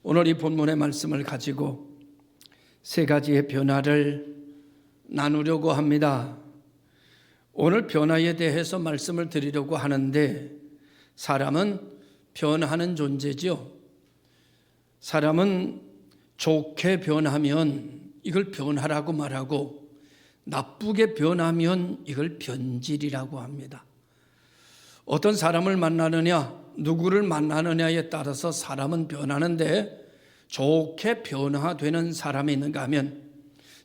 오늘 이 본문의 말씀을 가지고 세 가지의 변화를 나누려고 합니다. 오늘 변화에 대해서 말씀을 드리려고 하는데, 사람은 변하는 존재죠. 사람은 좋게 변하면 이걸 변화라고 말하고, 나쁘게 변하면 이걸 변질이라고 합니다. 어떤 사람을 만나느냐, 누구를 만나느냐에 따라서 사람은 변하는데, 좋게 변화되는 사람이 있는가 하면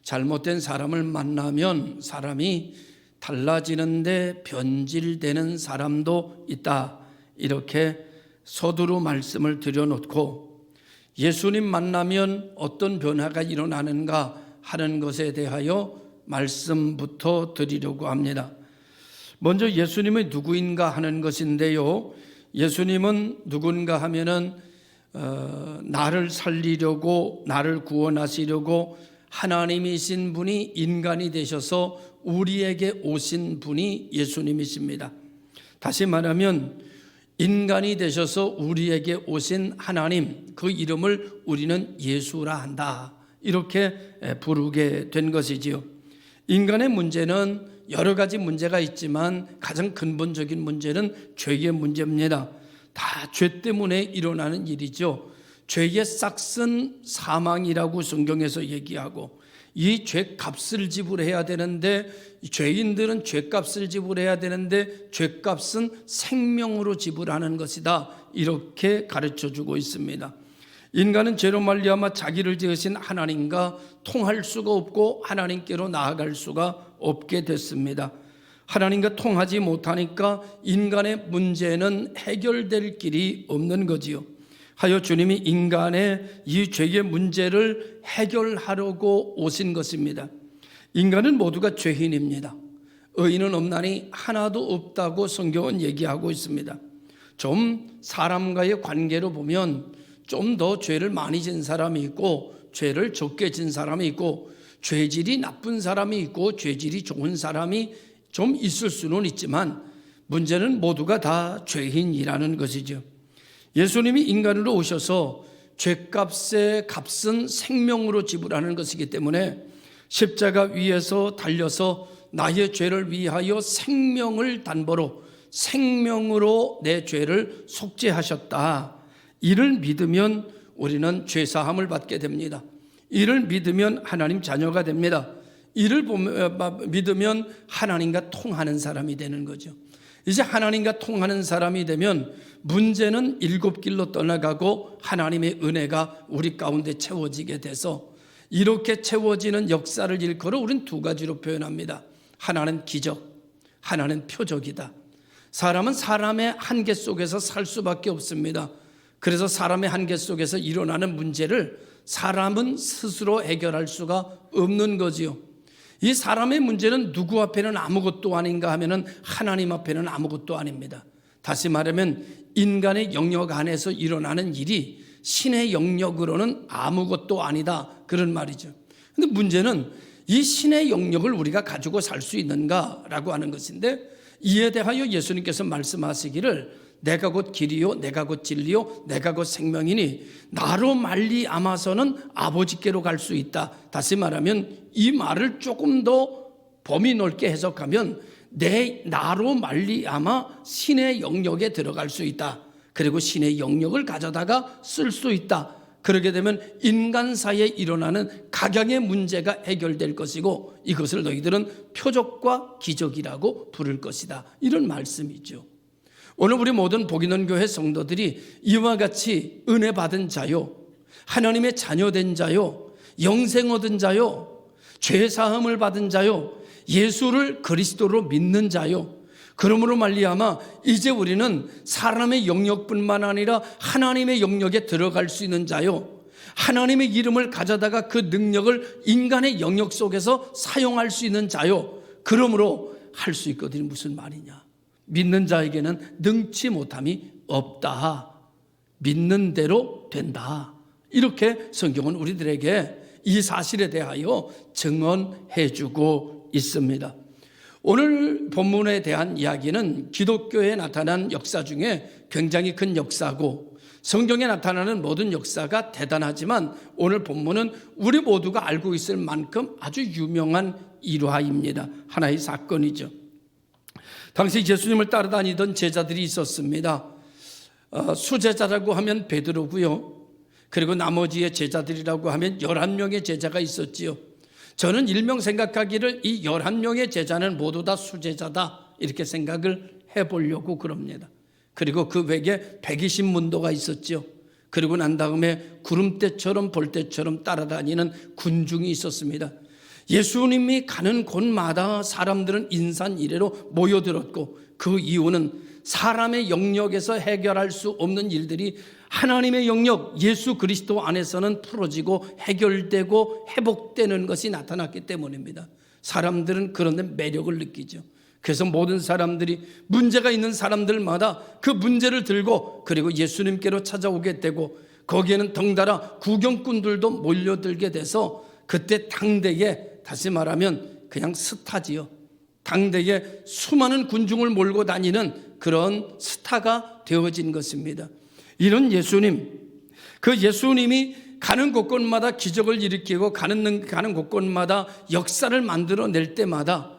잘못된 사람을 만나면 사람이 달라지는데 변질되는 사람도 있다. 이렇게 서두로 말씀을 드려놓고, 예수님 만나면 어떤 변화가 일어나는가 하는 것에 대하여 말씀부터 드리려고 합니다. 먼저 예수님이 누구인가 하는 것인데요, 예수님은 누군가 하면은 나를 살리려고, 나를 구원하시려고 하나님이신 분이 인간이 되셔서 우리에게 오신 분이 예수님이십니다. 다시 말하면 인간이 되셔서 우리에게 오신 하나님, 그 이름을 우리는 예수라 한다, 이렇게 부르게 된 것이지요. 인간의 문제는 여러 가지 문제가 있지만 가장 근본적인 문제는 죄의 문제입니다. 다 죄 때문에 일어나는 일이죠. 죄의 싹은 사망이라고 성경에서 얘기하고, 이 죄값을 지불해야 되는데, 죄인들은 죄값을 지불해야 되는데 죄값은 생명으로 지불하는 것이다, 이렇게 가르쳐주고 있습니다. 인간은 죄로 말미암아 자기를 지으신 하나님과 통할 수가 없고 하나님께로 나아갈 수가 없게 됐습니다. 하나님과 통하지 못하니까 인간의 문제는 해결될 길이 없는 거지요. 하여 주님이 인간의 이 죄의 문제를 해결하려고 오신 것입니다. 인간은 모두가 죄인입니다. 의인은 없나니 하나도 없다고 성경은 얘기하고 있습니다. 좀 사람과의 관계로 보면 좀 더 죄를 많이 진 사람이 있고, 죄를 적게 진 사람이 있고, 죄질이 나쁜 사람이 있고, 죄질이 좋은 사람이 좀 있을 수는 있지만, 문제는 모두가 다 죄인이라는 것이죠. 예수님이 인간으로 오셔서 죄값의 값은 생명으로 지불하는 것이기 때문에 십자가 위에서 달려서 나의 죄를 위하여 생명을 담보로, 생명으로 내 죄를 속죄하셨다. 이를 믿으면 우리는 죄사함을 받게 됩니다. 이를 믿으면 하나님 자녀가 됩니다. 이를 믿으면 하나님과 통하는 사람이 되는 거죠. 이제 하나님과 통하는 사람이 되면 문제는 일곱 길로 떠나가고 하나님의 은혜가 우리 가운데 채워지게 돼서, 이렇게 채워지는 역사를 일컬어 우리는 두 가지로 표현합니다. 하나는 기적, 하나는 표적이다. 사람은 사람의 한계 속에서 살 수밖에 없습니다. 그래서 사람의 한계 속에서 일어나는 문제를 사람은 스스로 해결할 수가 없는 거지요. 이 사람의 문제는 누구 앞에는 아무것도 아닌가 하면은 하나님 앞에는 아무것도 아닙니다. 다시 말하면 인간의 영역 안에서 일어나는 일이 신의 영역으로는 아무것도 아니다, 그런 말이죠. 근데 문제는 이 신의 영역을 우리가 가지고 살 수 있는가라고 하는 것인데, 이에 대하여 예수님께서 말씀하시기를 내가 곧 길이요, 내가 곧 진리요, 내가 곧 생명이니 나로 말미암아서는 아버지께로 갈 수 있다. 다시 말하면 이 말을 조금 더 범위 넓게 해석하면 나로 말미암아 신의 영역에 들어갈 수 있다. 그리고 신의 영역을 가져다가 쓸 수 있다. 그렇게 되면 인간사에 일어나는 각양의 문제가 해결될 것이고, 이것을 너희들은 표적과 기적이라고 부를 것이다, 이런 말씀이죠. 오늘 우리 모든 복 있는 교회 성도들이 이와 같이 은혜 받은 자요, 하나님의 자녀된 자요, 영생 얻은 자요, 죄사함을 받은 자요, 예수를 그리스도로 믿는 자요, 그러므로 말미암아 이제 우리는 사람의 영역뿐만 아니라 하나님의 영역에 들어갈 수 있는 자요, 하나님의 이름을 가져다가 그 능력을 인간의 영역 속에서 사용할 수 있는 자요, 그러므로 할 수 있거든요. 무슨 말이냐? 믿는 자에게는 능치 못함이 없다. 믿는 대로 된다. 이렇게 성경은 우리들에게 이 사실에 대하여 증언해 주고 있습니다. 오늘 본문에 대한 이야기는 기독교에 나타난 역사 중에 굉장히 큰 역사고, 성경에 나타나는 모든 역사가 대단하지만 오늘 본문은 우리 모두가 알고 있을 만큼 아주 유명한 일화입니다. 하나의 사건이죠. 당시 예수님을 따라다니던 제자들이 있었습니다. 수제자라고 하면 베드로고요. 그리고 나머지의 제자들이라고 하면 11명의 제자가 있었지요. 저는 일명 생각하기를 이 11명의 제자는 모두 다 수제자다 이렇게 생각을 해보려고 그럽니다. 그리고 그 외에 120문도가 있었죠. 그리고 난 다음에 구름대처럼 볼대처럼 따라다니는 군중이 있었습니다. 예수님이 가는 곳마다 사람들은 인산이례로 모여들었고 그 이유는 사람의 영역에서 해결할 수 없는 일들이 하나님의 영역 예수 그리스도 안에서는 풀어지고 해결되고 회복되는 것이 나타났기 때문입니다. 사람들은 그런 데 매력을 느끼죠. 그래서 모든 사람들이 문제가 있는 사람들마다 그 문제를 들고 그리고 예수님께로 찾아오게 되고 거기에는 덩달아 구경꾼들도 몰려들게 돼서 그때 당대에 다시 말하면 그냥 스타지요. 당대에 수많은 군중을 몰고 다니는 그런 스타가 되어진 것입니다. 이런 예수님, 그 예수님이 가는 곳곳마다 기적을 일으키고 가는 곳곳마다 역사를 만들어낼 때마다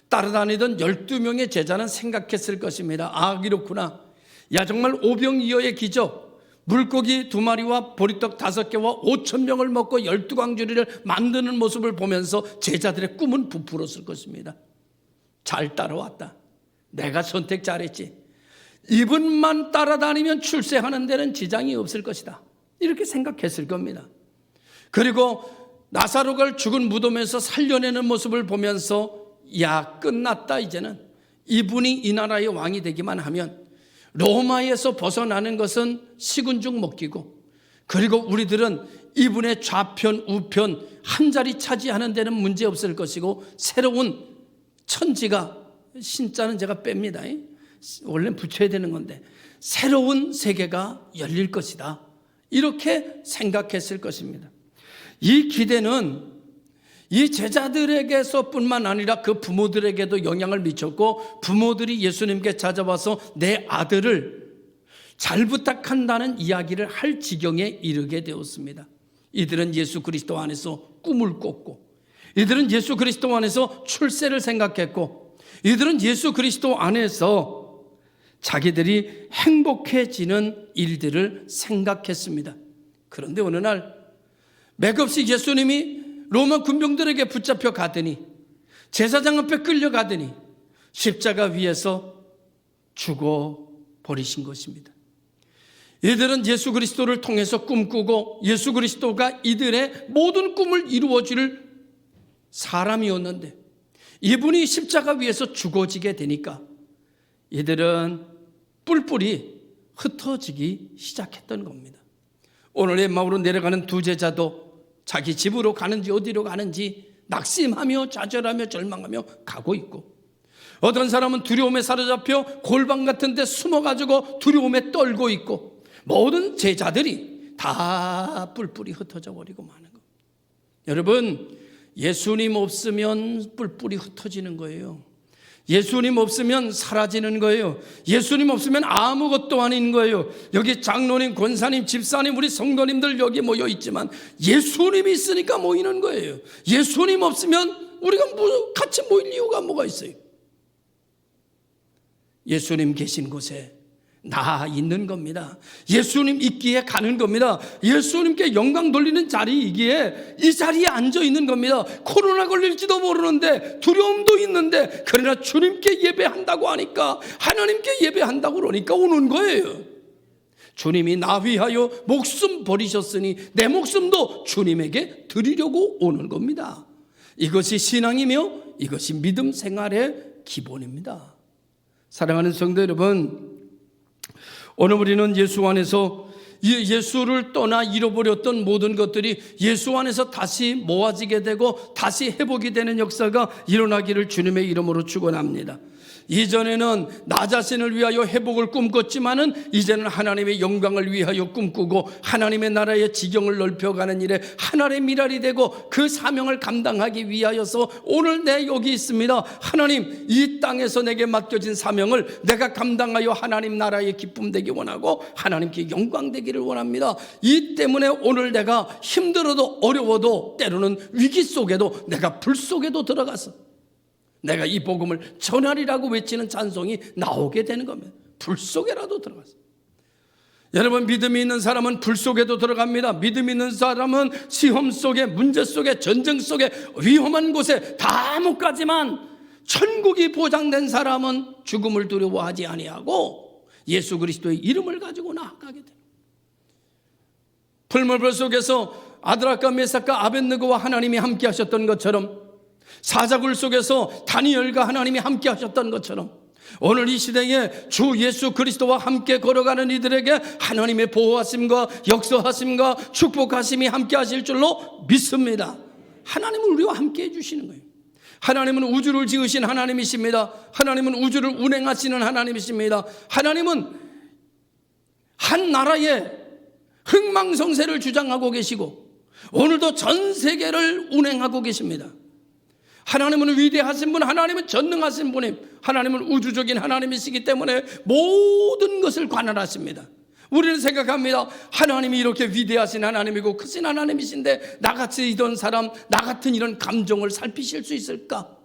따라다니던 12명의 제자는 생각했을 것입니다. 아, 이렇구나. 야, 정말 오병이어의 기적. 물고기 2마리와 보리떡 5개와 5,000명을 먹고 12광주리를 만드는 모습을 보면서 제자들의 꿈은 부풀었을 것입니다. 잘 따라왔다. 내가 선택 잘했지. 이분만 따라다니면 출세하는 데는 지장이 없을 것이다. 이렇게 생각했을 겁니다. 그리고 나사로가 죽은 무덤에서 살려내는 모습을 보면서 야, 끝났다. 이제는 이분이 이 나라의 왕이 되기만 하면 로마에서 벗어나는 것은 식은죽 먹기고 그리고 우리들은 이분의 좌편 우편 한 자리 차지하는 데는 문제 없을 것이고 새로운 천지가, 신자는 제가 뺍니다. 원래 붙여야 되는 건데 새로운 세계가 열릴 것이다. 이렇게 생각했을 것입니다. 이 기대는 이 제자들에게서뿐만 아니라 그 부모들에게도 영향을 미쳤고 부모들이 예수님께 찾아와서 내 아들을 잘 부탁한다는 이야기를 할 지경에 이르게 되었습니다. 이들은 예수 그리스도 안에서 꿈을 꿨고 이들은 예수 그리스도 안에서 출세를 생각했고 이들은 예수 그리스도 안에서 자기들이 행복해지는 일들을 생각했습니다. 그런데 어느 날 맥없이 예수님이 로마 군병들에게 붙잡혀 가더니 제사장 앞에 끌려가더니 십자가 위에서 죽어버리신 것입니다. 이들은 예수 그리스도를 통해서 꿈꾸고 예수 그리스도가 이들의 모든 꿈을 이루어줄 사람이었는데 이분이 십자가 위에서 죽어지게 되니까 이들은 뿔뿔이 흩어지기 시작했던 겁니다. 오늘 엠마오로 내려가는 두 제자도 자기 집으로 가는지 어디로 가는지 낙심하며 좌절하며 절망하며 가고 있고 어떤 사람은 두려움에 사로잡혀 골방 같은 데 숨어가지고 두려움에 떨고 있고 모든 제자들이 다 뿔뿔이 흩어져 버리고 마는 겁니다. 여러분, 예수님 없으면 뿔뿔이 흩어지는 거예요. 예수님 없으면 사라지는 거예요. 예수님 없으면 아무것도 아닌 거예요. 여기 장로님, 권사님, 집사님, 우리 성도님들 여기 모여 있지만 예수님이 있으니까 모이는 거예요. 예수님 없으면 우리가 같이 모일 이유가 뭐가 있어요? 예수님 계신 곳에 나 있는 겁니다. 예수님 있기에 가는 겁니다. 예수님께 영광 돌리는 자리이기에 이 자리에 앉아 있는 겁니다. 코로나 걸릴지도 모르는데 두려움도 있는데 그러나 주님께 예배한다고 하니까 하나님께 예배한다고 그러니까 오는 거예요. 주님이 나 위하여 목숨 버리셨으니 내 목숨도 주님에게 드리려고 오는 겁니다. 이것이 신앙이며 이것이 믿음 생활의 기본입니다. 사랑하는 성도 여러분, 오늘 우리는 예수 안에서 예수를 떠나 잃어버렸던 모든 것들이 예수 안에서 다시 모아지게 되고 다시 회복이 되는 역사가 일어나기를 주님의 이름으로 축원합니다. 이전에는 나 자신을 위하여 회복을 꿈꿨지만은 이제는 하나님의 영광을 위하여 꿈꾸고 하나님의 나라의 지경을 넓혀가는 일에 하나님의 미랄이 되고 그 사명을 감당하기 위하여서 오늘 내 여기 있습니다. 하나님, 이 땅에서 내게 맡겨진 사명을 내가 감당하여 하나님 나라의 기쁨 되기 원하고 하나님께 영광 되기를 원합니다. 이 때문에 오늘 내가 힘들어도 어려워도 때로는 위기 속에도 내가 불 속에도 들어가서 내가 이 복음을 전하리라고 외치는 찬송이 나오게 되는 겁니다. 불 속에라도 들어가서. 여러분, 믿음이 있는 사람은 불 속에도 들어갑니다. 믿음이 있는 사람은 시험 속에, 문제 속에, 전쟁 속에, 위험한 곳에 다 못 가지만 천국이 보장된 사람은 죽음을 두려워하지 아니하고 예수 그리스도의 이름을 가지고 나아가게 됩니다. 풀무불 속에서 아드락과 메삭과 아벳느고와 하나님이 함께 하셨던 것처럼, 사자굴 속에서 다니엘과 하나님이 함께 하셨던 것처럼 오늘 이 시대에 주 예수 그리스도와 함께 걸어가는 이들에게 하나님의 보호하심과 역사하심과 축복하심이 함께 하실 줄로 믿습니다. 하나님은 우리와 함께 해주시는 거예요. 하나님은 우주를 지으신 하나님이십니다. 하나님은 우주를 운행하시는 하나님이십니다. 하나님은 한 나라의 흥망성쇠를 주장하고 계시고 오늘도 전 세계를 운행하고 계십니다. 하나님은 위대하신 분, 하나님은 전능하신 분임, 하나님은 우주적인 하나님이시기 때문에 모든 것을 관할하십니다. 우리는 생각합니다. 하나님이 이렇게 위대하신 하나님이고 크신 하나님이신데 나같이 이런 사람, 나 같은 이런 감정을 살피실 수 있을까?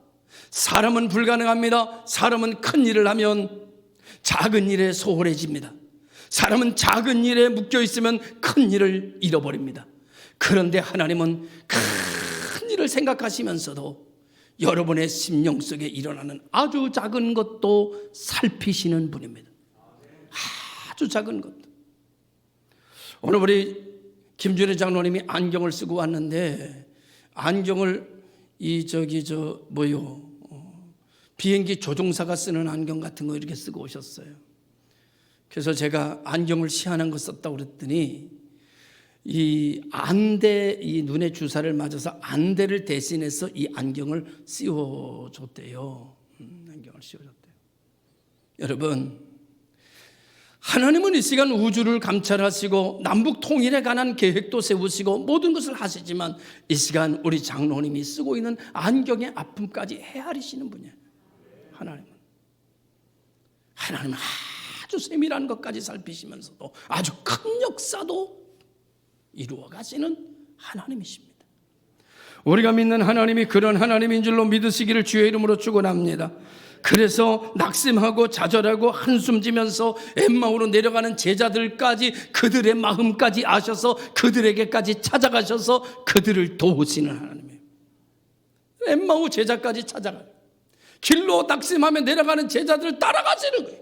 사람은 불가능합니다. 사람은 큰 일을 하면 작은 일에 소홀해집니다. 사람은 작은 일에 묶여 있으면 큰 일을 잃어버립니다. 그런데 하나님은 큰 일을 생각하시면서도 여러분의 심령 속에 일어나는 아주 작은 것도 살피시는 분입니다. 아주 작은 것도. 오늘 우리 김준혜 장로님이 안경을 쓰고 왔는데 안경을 비행기 조종사가 쓰는 안경 같은 거 이렇게 쓰고 오셨어요. 그래서 제가 안경을 희한한 거 썼다고 그랬더니 이 눈에 주사를 맞아서 안대를 대신해서 이 안경을 씌워줬대요. 안경을 씌워줬대요. 여러분, 하나님은 이 시간 우주를 감찰하시고 남북 통일에 관한 계획도 세우시고 모든 것을 하시지만 이 시간 우리 장로님이 쓰고 있는 안경의 아픔까지 헤아리시는 분이에요. 하나님은 아주 세밀한 것까지 살피시면서도 아주 큰 역사도 이루어 가시는 하나님이십니다. 우리가 믿는 하나님이 그런 하나님인 줄로 믿으시기를 주의 이름으로 축원합니다. 그래서 낙심하고 좌절하고 한숨 지면서 엠마오로 내려가는 제자들까지 그들의 마음까지 아셔서 그들에게까지 찾아가셔서 그들을 도우시는 하나님이에요. 엠마오 제자까지 찾아가요. 길로 낙심하며 내려가는 제자들을 따라가시는 거예요.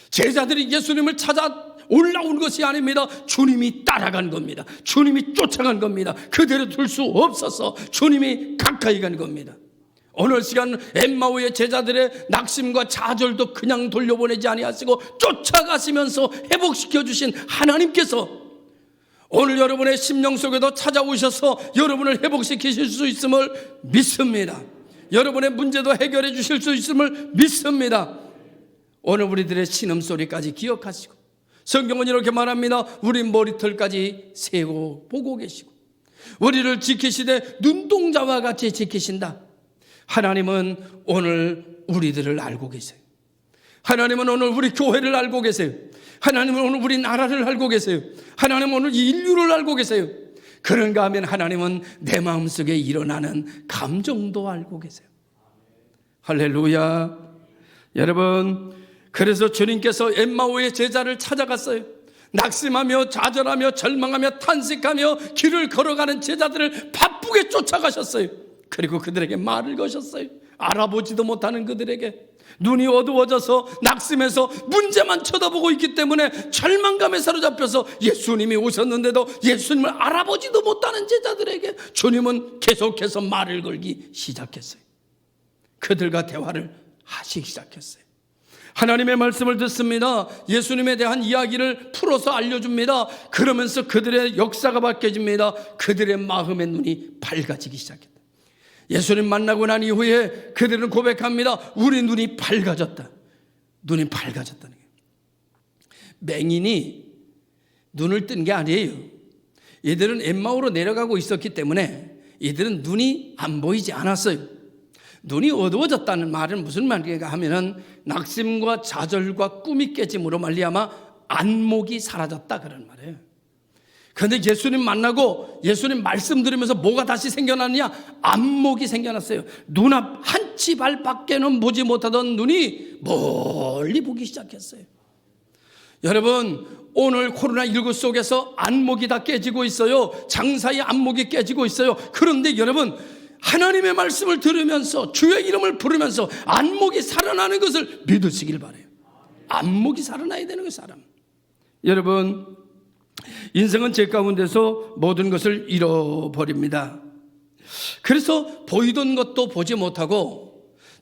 제자들이 예수님을 찾아 올라온 것이 아닙니다. 주님이 따라간 겁니다. 주님이 쫓아간 겁니다. 그대로 둘 수 없어서 주님이 가까이 간 겁니다. 오늘 시간 엠마오의 제자들의 낙심과 좌절도 그냥 돌려보내지 아니하시고 쫓아가시면서 회복시켜 주신 하나님께서 오늘 여러분의 심령 속에도 찾아오셔서 여러분을 회복시키실 수 있음을 믿습니다. 여러분의 문제도 해결해 주실 수 있음을 믿습니다. 오늘 우리들의 신음소리까지 기억하시고 성경은 이렇게 말합니다. 우리 머리털까지 세고 보고 계시고 우리를 지키시되 눈동자와 같이 지키신다. 하나님은 오늘 우리들을 알고 계세요. 하나님은 오늘 우리 교회를 알고 계세요. 하나님은 오늘 우리 나라를 알고 계세요. 하나님은 오늘 이 인류를 알고 계세요. 그런가 하면 하나님은 내 마음속에 일어나는 감정도 알고 계세요. 할렐루야. 여러분, 그래서 주님께서 엠마오의 제자를 찾아갔어요. 낙심하며 좌절하며 절망하며 탄식하며 길을 걸어가는 제자들을 바쁘게 쫓아가셨어요. 그리고 그들에게 말을 거셨어요. 알아보지도 못하는 그들에게 눈이 어두워져서 낙심해서 문제만 쳐다보고 있기 때문에 절망감에 사로잡혀서 예수님이 오셨는데도 예수님을 알아보지도 못하는 제자들에게 주님은 계속해서 말을 걸기 시작했어요. 그들과 대화를 하시기 시작했어요. 하나님의 말씀을 듣습니다. 예수님에 대한 이야기를 풀어서 알려줍니다. 그러면서 그들의 역사가 바뀌어집니다. 그들의 마음의 눈이 밝아지기 시작했다. 예수님 만나고 난 이후에 그들은 고백합니다. 우리 눈이 밝아졌다. 눈이 밝아졌다는 거예요. 맹인이 눈을 뜬 게 아니에요. 이들은 엠마오로 내려가고 있었기 때문에 이들은 눈이 안 보이지 않았어요. 눈이 어두워졌다는 말은 무슨 말인가 하면은 낙심과 좌절과 꿈이 깨짐으로 말미암아 안목이 사라졌다 그런 말이에요. 그런데 예수님 만나고 예수님 말씀 들으면서 뭐가 다시 생겨났느냐? 안목이 생겨났어요. 눈앞 한 치 발 밖에는 보지 못하던 눈이 멀리 보기 시작했어요. 여러분, 오늘 코로나19 속에서 안목이 다 깨지고 있어요. 장사의 안목이 깨지고 있어요. 그런데 여러분, 하나님의 말씀을 들으면서 주의 이름을 부르면서 안목이 살아나는 것을 믿으시길 바라요. 안목이 살아나야 되는 거예요, 사람. 여러분, 인생은 제 가운데서 모든 것을 잃어버립니다. 그래서 보이던 것도 보지 못하고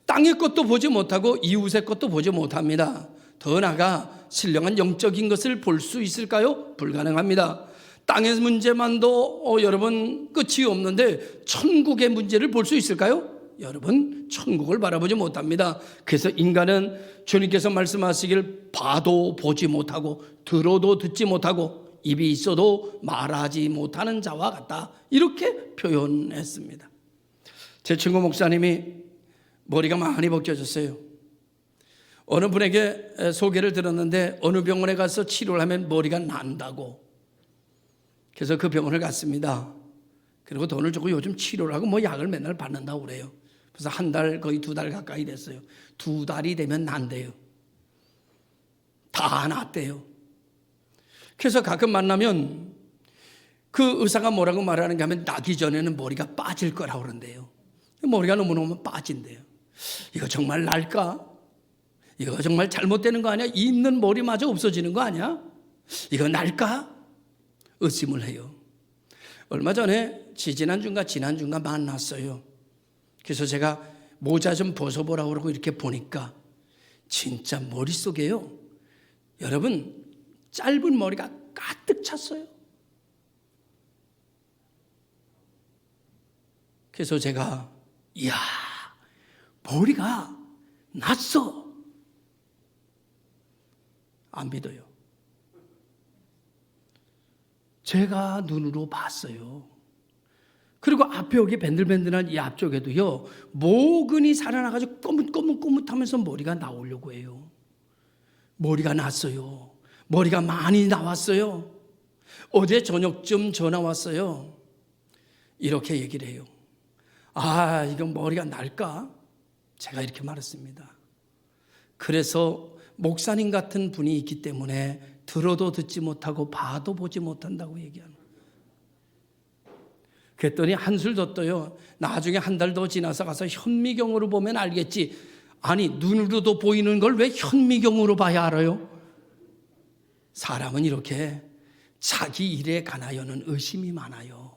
땅의 것도 보지 못하고 이웃의 것도 보지 못합니다. 더 나아가 신령한 영적인 것을 볼 수 있을까요? 불가능합니다. 땅의 문제만도 여러분 끝이 없는데 천국의 문제를 볼 수 있을까요? 여러분, 천국을 바라보지 못합니다. 그래서 인간은 주님께서 말씀하시길 봐도 보지 못하고 들어도 듣지 못하고 입이 있어도 말하지 못하는 자와 같다, 이렇게 표현했습니다. 제 친구 목사님이 머리가 많이 벗겨졌어요. 어느 분에게 소개를 들었는데 어느 병원에 가서 치료를 하면 머리가 난다고. 그래서 그 병원을 갔습니다. 그리고 돈을 주고 요즘 치료를 하고 뭐 약을 맨날 받는다고 그래요. 그래서 한 달, 거의 2달 가까이 됐어요. 2달이 되면 난대요. 다 났대요. 그래서 가끔 만나면 그 의사가 뭐라고 말하는가 하면 나기 전에는 머리가 빠질 거라고 그러는데요. 머리가 너무너무 빠진대요. 이거 정말 날까? 이거 정말 잘못되는 거 아니야? 있는 머리마저 없어지는 거 아니야? 이거 날까? 의심을 해요. 얼마 전에 지난주인가 만났어요. 그래서 제가 모자 좀 벗어보라고 그러고 이렇게 보니까 진짜 머릿속에요, 여러분, 짧은 머리가 가득 찼어요. 그래서 제가 이야, 머리가 났어. 안 믿어요. 제가 눈으로 봤어요. 그리고 앞에 여기 밴들밴들한 이 앞쪽에도요, 모근이 살아나가지고 꼬뭇하면서 머리가 나오려고 해요. 머리가 났어요. 머리가 많이 나왔어요. 어제 저녁쯤 전화 왔어요. 이렇게 얘기를 해요. 아, 이건 머리가 날까? 제가 이렇게 말했습니다. 그래서 목사님 같은 분이 있기 때문에 들어도 듣지 못하고 봐도 보지 못한다고 얘기하는 거예요. 그랬더니 한술 더 떠요. 나중에 한 달 더 지나서 가서 현미경으로 보면 알겠지. 아니, 눈으로도 보이는 걸 왜 현미경으로 봐야 알아요? 사람은 이렇게 자기 일에 관하여는 의심이 많아요.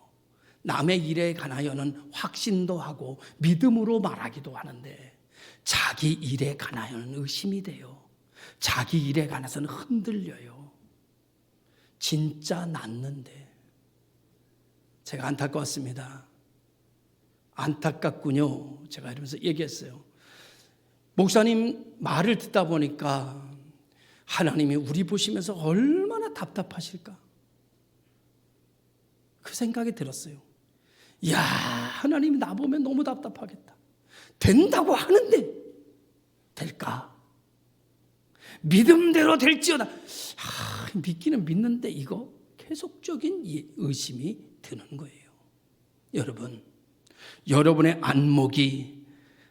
남의 일에 관하여는 확신도 하고 믿음으로 말하기도 하는데 자기 일에 관하여는 의심이 돼요. 자기 일에 관해서는 흔들려요. 진짜 낫는데. 제가 안타까웠습니다. 안타깝군요. 제가 이러면서 얘기했어요. 목사님 말을 듣다 보니까 하나님이 우리 보시면서 얼마나 답답하실까? 그 생각이 들었어요. 이야, 하나님이 나 보면 너무 답답하겠다. 된다고 하는데 될까? 믿음대로 될지어다. 믿기는 믿는데 이거 계속적인 의심이 드는 거예요. 여러분, 여러분의 안목이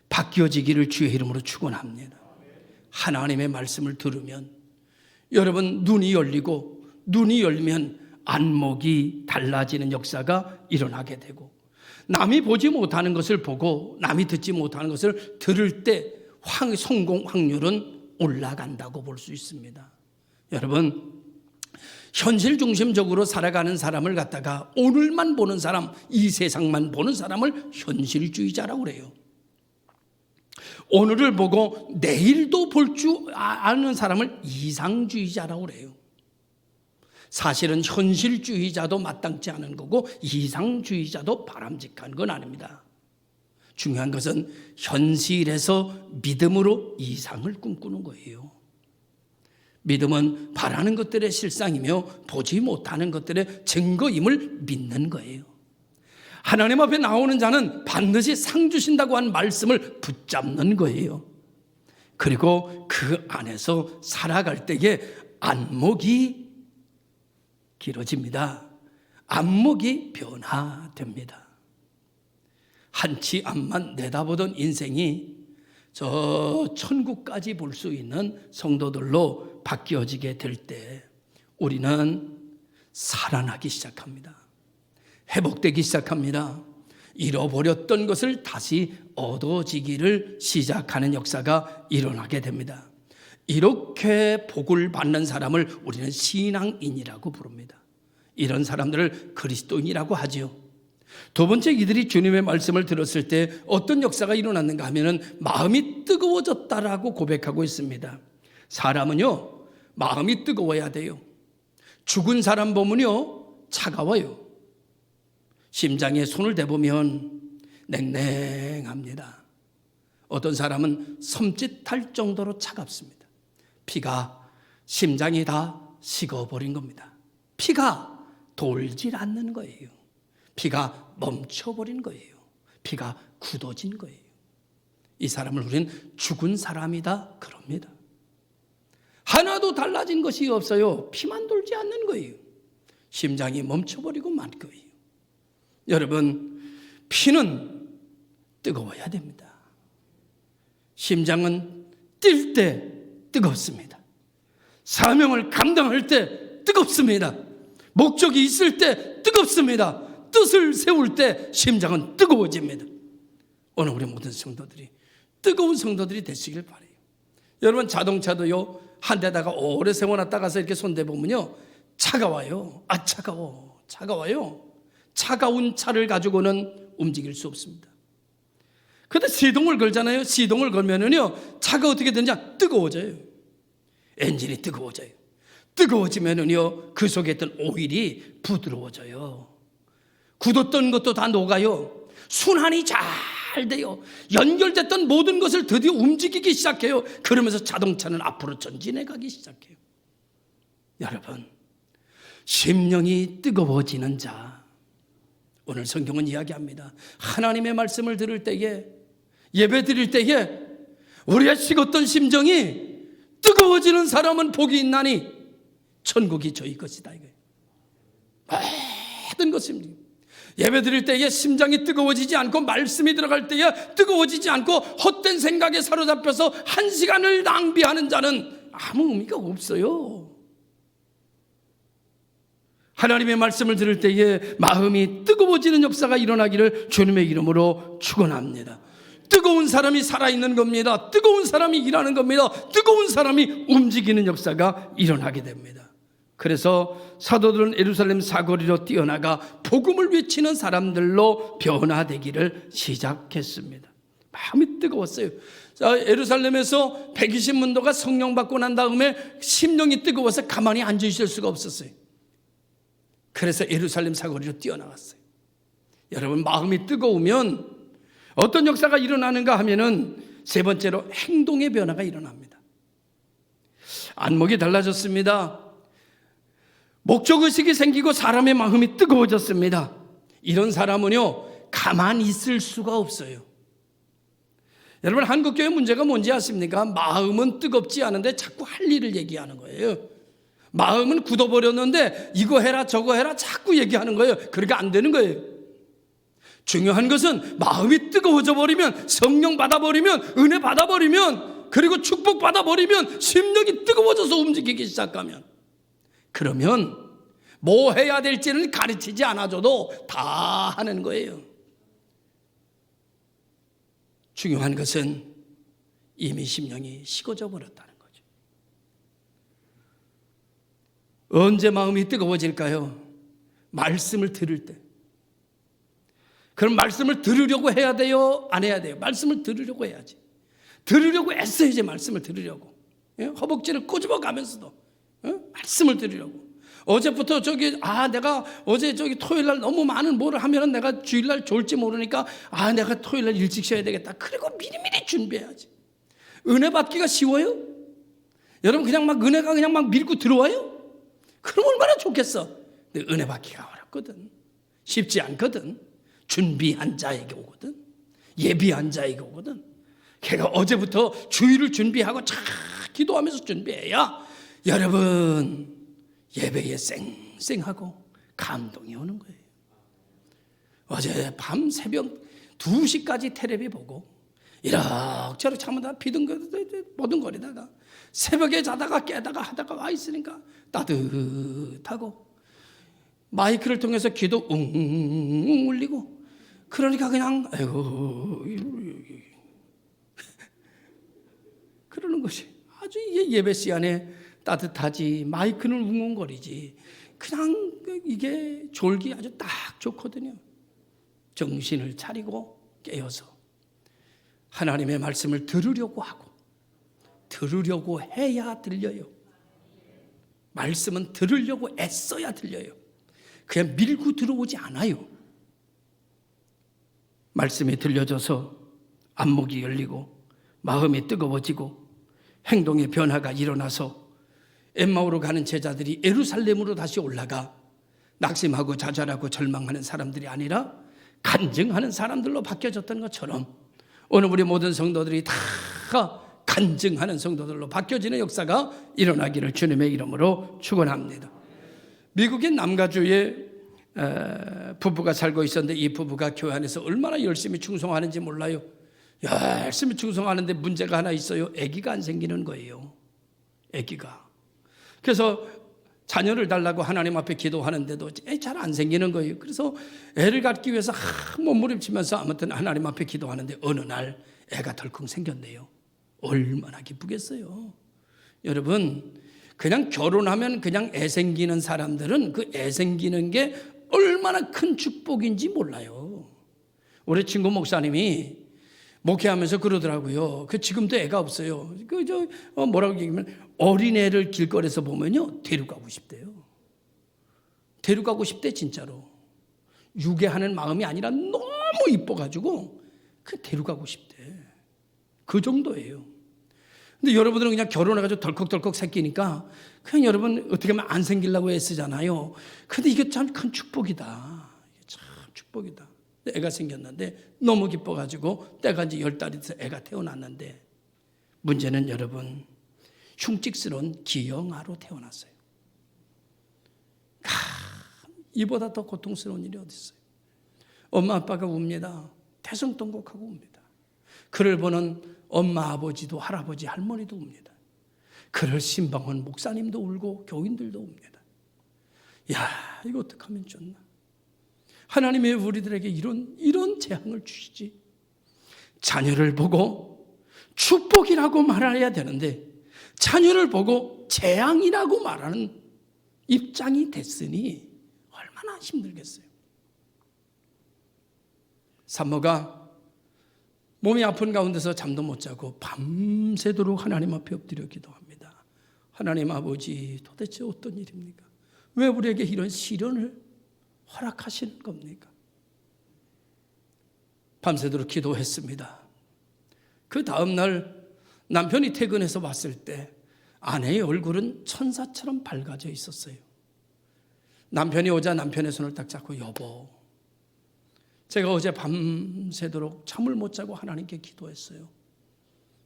바뀌어지기를 주의 이름으로 축원합니다. 하나님의 말씀을 들으면 여러분 눈이 열리고, 눈이 열리면 안목이 달라지는 역사가 일어나게 되고, 남이 보지 못하는 것을 보고 남이 듣지 못하는 것을 들을 때 성공 확률은 올라간다고 볼 수 있습니다. 여러분, 현실 중심적으로 살아가는 사람을 갖다가 오늘만 보는 사람, 이 세상만 보는 사람을 현실주의자라고 그래요. 오늘을 보고 내일도 볼 줄 아는 사람을 이상주의자라고 그래요. 사실은 현실주의자도 마땅치 않은 거고 이상주의자도 바람직한 건 아닙니다. 중요한 것은 현실에서 믿음으로 이상을 꿈꾸는 거예요. 믿음은 바라는 것들의 실상이며 보지 못하는 것들의 증거임을 믿는 거예요. 하나님 앞에 나오는 자는 반드시 상 주신다고 한 말씀을 붙잡는 거예요. 그리고 그 안에서 살아갈 때에 안목이 길어집니다. 안목이 변화됩니다. 한치 앞만 내다보던 인생이 저 천국까지 볼 수 있는 성도들로 바뀌어지게 될 때 우리는 살아나기 시작합니다. 회복되기 시작합니다. 잃어버렸던 것을 다시 얻어지기를 시작하는 역사가 일어나게 됩니다. 이렇게 복을 받는 사람을 우리는 신앙인이라고 부릅니다. 이런 사람들을 그리스도인이라고 하지요. 두 번째, 이들이 주님의 말씀을 들었을 때 어떤 역사가 일어났는가 하면은 마음이 뜨거워졌다라고 고백하고 있습니다. 사람은요, 마음이 뜨거워야 돼요. 죽은 사람 보면요, 차가워요. 심장에 손을 대보면 냉랭합니다. 어떤 사람은 섬찟할 정도로 차갑습니다. 피가, 심장이 다 식어버린 겁니다. 피가 돌질 않는 거예요. 피가 멈춰버린 거예요. 피가 굳어진 거예요. 이 사람을 우리는 죽은 사람이다 그럽니다. 하나도 달라진 것이 없어요. 피만 돌지 않는 거예요. 심장이 멈춰버리고 만 거예요. 여러분, 피는 뜨거워야 됩니다. 심장은 뛸 때 뜨겁습니다. 사명을 감당할 때 뜨겁습니다. 목적이 있을 때 뜨겁습니다. 뜻을 세울 때 심장은 뜨거워집니다. 오늘 우리 모든 성도들이 뜨거운 성도들이 되시길 바라요. 여러분, 자동차도요, 한 대다가 오래 세워놨다 가서 이렇게 손대보면요, 차가워요. 아, 차가워요. 차가운 차를 가지고는 움직일 수 없습니다. 그런데 시동을 걸잖아요. 시동을 걸면은요, 차가 어떻게 되느냐? 뜨거워져요. 엔진이 뜨거워져요. 뜨거워지면은요, 그 속에 있던 오일이 부드러워져요. 굳었던 것도 다 녹아요. 순환이 잘 돼요. 연결됐던 모든 것을 드디어 움직이기 시작해요. 그러면서 자동차는 앞으로 전진해 가기 시작해요. 여러분, 심령이 뜨거워지는 자, 오늘 성경은 이야기합니다. 하나님의 말씀을 들을 때에, 예배 드릴 때에 우리의 식었던 심정이 뜨거워지는 사람은 복이 있나니 천국이 저희 것이다 이거예요. 모든 것입니다. 예배 드릴 때에 심장이 뜨거워지지 않고 말씀이 들어갈 때에 뜨거워지지 않고 헛된 생각에 사로잡혀서 한 시간을 낭비하는 자는 아무 의미가 없어요. 하나님의 말씀을 들을 때에 마음이 뜨거워지는 역사가 일어나기를 주님의 이름으로 축원합니다. 뜨거운 사람이 살아있는 겁니다. 뜨거운 사람이 일하는 겁니다. 뜨거운 사람이 움직이는 역사가 일어나게 됩니다. 그래서 사도들은 예루살렘 사거리로 뛰어나가 복음을 외치는 사람들로 변화되기를 시작했습니다. 마음이 뜨거웠어요. 자, 예루살렘에서 120문도가 성령 받고 난 다음에 심령이 뜨거워서 가만히 앉아 있을 수가 없었어요. 그래서 예루살렘 사거리로 뛰어나갔어요. 여러분, 마음이 뜨거우면 어떤 역사가 일어나는가 하면은 세 번째로 행동의 변화가 일어납니다. 안목이 달라졌습니다. 목적의식이 생기고 사람의 마음이 뜨거워졌습니다. 이런 사람은요, 가만히 있을 수가 없어요. 여러분, 한국교회 문제가 뭔지 아십니까? 마음은 뜨겁지 않은데 자꾸 할 일을 얘기하는 거예요. 마음은 굳어버렸는데 이거 해라 저거 해라 자꾸 얘기하는 거예요. 그러니까 안 되는 거예요. 중요한 것은 마음이 뜨거워져 버리면, 성령 받아버리면, 은혜 받아버리면, 그리고 축복 받아버리면, 심령이 뜨거워져서 움직이기 시작하면, 그러면 뭐 해야 될지는 가르치지 않아줘도 다 하는 거예요. 중요한 것은 이미 심령이 식어져 버렸다는 거죠. 언제 마음이 뜨거워질까요? 말씀을 들을 때. 그럼 말씀을 들으려고 해야 돼요? 안 해야 돼요? 말씀을 들으려고 해야지. 들으려고 애써야지. 말씀을 들으려고. 허벅지를 꼬집어 가면서도 말씀을 들으려고. 어제부터 내가 어제 토요일 날 너무 많은 뭐를 하면은 내가 주일 날 좋을지 모르니까 내가 토요일 날 일찍 쉬어야 되겠다. 그리고 미리미리 준비해야지. 은혜 받기가 쉬워요? 여러분 그냥 막 은혜가 그냥 막 밀고 들어와요? 그럼 얼마나 좋겠어. 근데 은혜 받기가 어렵거든. 쉽지 않거든. 준비한 자에게 오거든. 예비한 자에게 오거든. 걔가 어제부터 주일을 준비하고 쫙 기도하면서 준비해야 여러분 예배에 쌩쌩하고 감동이 오는 거예요. 어제 밤 새벽 2시까지 텔레비 보고 이럭저럭 참으다 보등거리다가 새벽에 자다가 깨다가 하다가 와 있으니까 따뜻하고 마이크를 통해서 기도 웅웅 울리고 그러니까 그냥 아이고 그러는 것이 아주 이게 예배 시간에 따뜻하지 마이크는 웅웅거리지 그냥 이게 졸기 아주 딱 좋거든요. 정신을 차리고 깨어서 하나님의 말씀을 들으려고 하고 들으려고 해야 들려요. 말씀은 들으려고 애써야 들려요. 그냥 밀고 들어오지 않아요. 말씀이 들려져서 안목이 열리고 마음이 뜨거워지고 행동의 변화가 일어나서 엠마오로 가는 제자들이 예루살렘으로 다시 올라가 낙심하고 좌절하고 절망하는 사람들이 아니라 간증하는 사람들로 바뀌어졌던 것처럼 오늘 우리 모든 성도들이 다 간증하는 성도들로 바뀌어지는 역사가 일어나기를 주님의 이름으로 축원합니다. 미국의 남가주에 부부가 살고 있었는데 이 부부가 교회 안에서 얼마나 열심히 충성하는지 몰라요. 열심히 충성하는데 문제가 하나 있어요. 아기가 안 생기는 거예요. 아기가. 그래서 자녀를 달라고 하나님 앞에 기도하는데도 잘 안 생기는 거예요. 그래서 애를 갖기 위해서 몸부림치면서 아무튼 하나님 앞에 기도하는데 어느 날 애가 덜컹 생겼네요. 얼마나 기쁘겠어요. 여러분 그냥 결혼하면 그냥 애 생기는 사람들은 그 애 생기는 게 얼마나 큰 축복인지 몰라요. 우리 친구 목사님이 목회하면서 그러더라고요. 지금도 애가 없어요. 뭐라고 얘기하면 어린애를 길거리에서 보면요 데려가고 싶대요. 데려가고 싶대 진짜로. 유괴하는 마음이 아니라 너무 이뻐가지고 데려가고 싶대. 그 정도예요. 근데 여러분들은 그냥 결혼해가지고 덜컥덜컥 새끼니까 그냥 여러분 어떻게 하면 안 생기려고 애쓰잖아요. 근데 이게 참 큰 축복이다. 참 축복이다. 애가 생겼는데 너무 기뻐가지고 때가 이제 10달이 돼서 애가 태어났는데 문제는 여러분 흉측스러운 기형아로 태어났어요. 이보다 더 고통스러운 일이 어디 있어요. 엄마 아빠가 웁니다. 대성통곡하고 웁니다. 그를 보는 엄마 아버지도 할아버지 할머니도 웁니다. 그를 신방원 목사님도 울고 교인들도 웁니다. 야 이거 어떻게 하면 좋나. 하나님의 우리들에게 이런 재앙을 주시지. 자녀를 보고 축복이라고 말해야 되는데 자녀를 보고 재앙이라고 말하는 입장이 됐으니 얼마나 힘들겠어요. 산모가 몸이 아픈 가운데서 잠도 못 자고 밤새도록 하나님 앞에 엎드려 기도합니다. 하나님 아버지 도대체 어떤 일입니까? 왜 우리에게 이런 시련을 허락하시는 겁니까? 밤새도록 기도했습니다. 그 다음 날 남편이 퇴근해서 왔을 때 아내의 얼굴은 천사처럼 밝아져 있었어요. 남편이 오자 남편의 손을 딱 잡고 여보 제가 어제 밤새도록 잠을 못 자고 하나님께 기도했어요.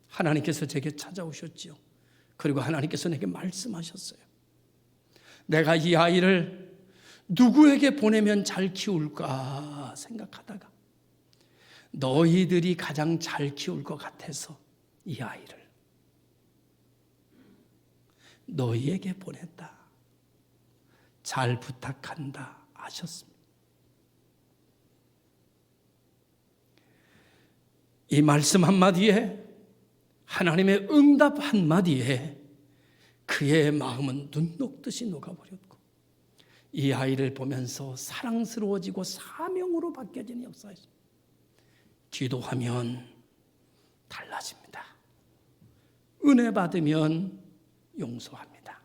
하나님께서 제게 찾아오셨지요. 그리고 하나님께서 내게 말씀하셨어요. 내가 이 아이를 누구에게 보내면 잘 키울까 생각하다가 너희들이 가장 잘 키울 것 같아서 이 아이를 너희에게 보냈다. 잘 부탁한다 하셨습니다. 이 말씀 한마디에 하나님의 응답 한마디에 그의 마음은 눈 녹듯이 녹아버렸고 이 아이를 보면서 사랑스러워지고 사명으로 바뀌어지는 역사였습니다. 기도하면 달라집니다. 은혜 받으면 용서합니다.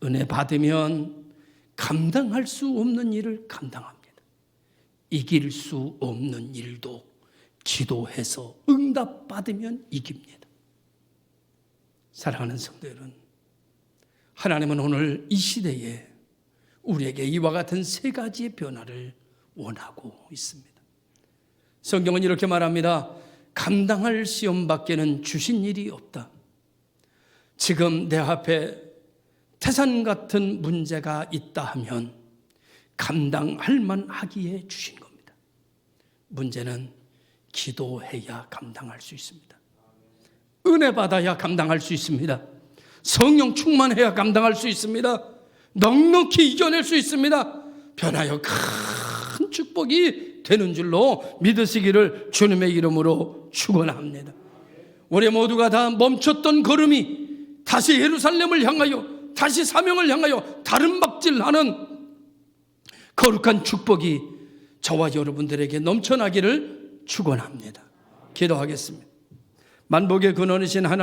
은혜 받으면 감당할 수 없는 일을 감당합니다. 이길 수 없는 일도 기도해서 응답받으면 이깁니다. 사랑하는 성도 여러분, 하나님은 오늘 이 시대에 우리에게 이와 같은 세 가지의 변화를 원하고 있습니다. 성경은 이렇게 말합니다. 감당할 시험밖에는 주신 일이 없다. 지금 내 앞에 태산 같은 문제가 있다 하면 감당할 만하기에 주신 겁니다. 문제는 기도해야 감당할 수 있습니다. 은혜 받아야 감당할 수 있습니다. 성령 충만해야 감당할 수 있습니다. 넉넉히 이겨낼 수 있습니다. 변하여 큰 축복이 되는 줄로 믿으시기를 주님의 이름으로 축원합니다. 우리 모두가 다 멈췄던 걸음이 다시 예루살렘을 향하여, 다시 사명을 향하여 다른 박질하는 거룩한 축복이 저와 여러분들에게 넘쳐나기를 축원합니다. 기도하겠습니다. 만복의 근원이신 하나님,